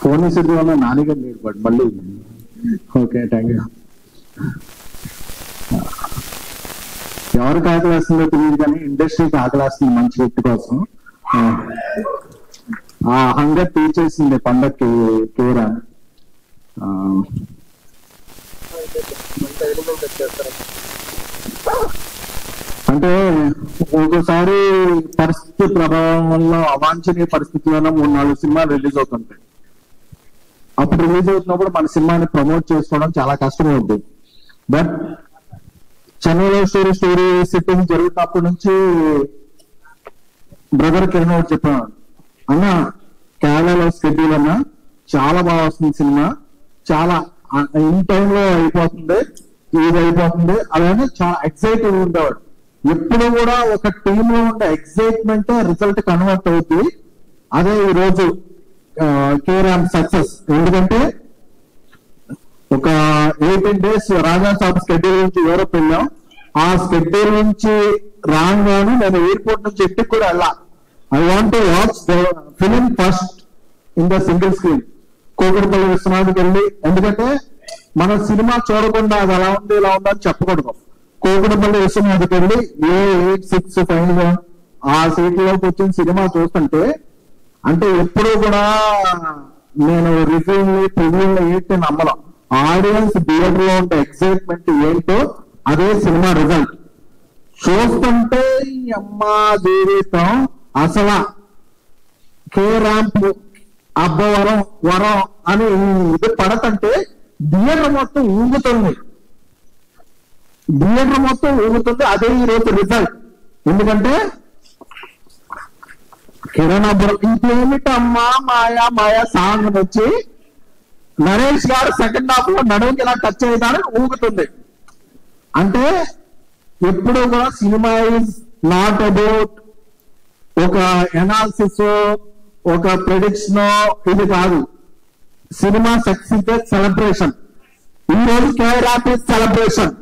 Phone సిద్ధి వల్ల నానిగా లేడు but మళ్ళీ ఓకే థ్యాంక్ యూ. ఎవరికి ఆకలి వేస్తుందో తెలియదు కానీ ఇండస్ట్రీకి ఆకలి వేస్తుంది మంచి హిట్ కోసం. ఆ హంగర్ తీర్చేసింది పండక్కి కేరా. అంటే ఒక్కోసారి పరిస్థితి ప్రభావం వల్ల అవాంఛనీయ పరిస్థితుల్లో 3-4 సినిమాలు రిలీజ్ అవుతుంటాయి. అప్పుడు రిలీజ్ అవుతున్నప్పుడు మన సినిమాని ప్రమోట్ చేసుకోవడం చాలా కష్టం అవుతుంది. బట్ చెన్నైలో స్టోరీ సెట్టింగ్ జరుగుతున్నప్పటి నుంచి బ్రదర్ కిరణ్ ఒకటి చెప్పాను, అన్న కేరళలో స్కెడ్యూల్ అన్న చాలా బాగా వస్తుంది సినిమా, చాలా ఇన్ టైంలో అయిపోతుంది, ఇది అయిపోతుంది అలానే చాలా ఎక్సైటెడ్ ఉండేవాడు. ఎప్పుడు కూడా ఒక టీమ్ లో ఉండే ఎక్సైట్మెంట్ రిజల్ట్ కన్వర్ట్ అవుతుంది. అదే ఈ రోజు కేరామ్ సక్సెస్. ఎందుకంటే ఒక 18 days రాజా సాబ్ స్కెడ్యూల్ నుంచి యూరోప్ వెళ్ళాం. ఆ స్కెడ్యూల్ నుంచి రాగానే నేను ఎయిర్పోర్ట్ నుంచి ఇంటికి కూడా వెళ్ళా. I want to watch the film first in the single screen. Kukatpally విశ్వనాథ్కి వెళ్ళి, ఎందుకంటే మన సినిమా చూడకుండా అది ఎలా ఉంది ఇలా ఉందని చెప్పకూడదు. కోకటిపల్లి విశ్వనాథ్కి వెళ్ళి A8, 6, 5 ఆ సీట్లోకి వచ్చిన సినిమా చూస్తుంటే, అంటే ఎప్పుడూ కూడా నేను రివ్యూని ఏంటి నమ్మడం, ఆడియన్స్ థియేటర్ లో ఉండే ఎక్సైట్మెంట్ ఏంటో అదే సినిమా రిజల్ట్. చూస్తుంటే అమ్మా జీవితం అసలు కేరాంప్ అబ్బవరం వరం అని ఇది పడతంటే థియేటర్ మొత్తం ఊగుతుంది. అదే ఈ రోజు రిజల్ట్. ఎందుకంటే కిరణ్ అబ్బరం ఇంకేమిటమ్మా మాయా సాంగ్ వచ్చి నరేష్ గారు సెకండ్ హాఫ్ లో నడువుకి ఇలా టచ్ అయ్యేదానికి ఊగుతుంది. అంటే ఎప్పుడు కూడా సినిమా ఈజ్ నాట్ అబౌట్ ఒక ఎనాలిసిస్, ఒక ప్రెడిక్షన్, ఇది కాదు. Cinema success celebration. ఈ రోజు కేరాప్ సెలబ్రేషన్.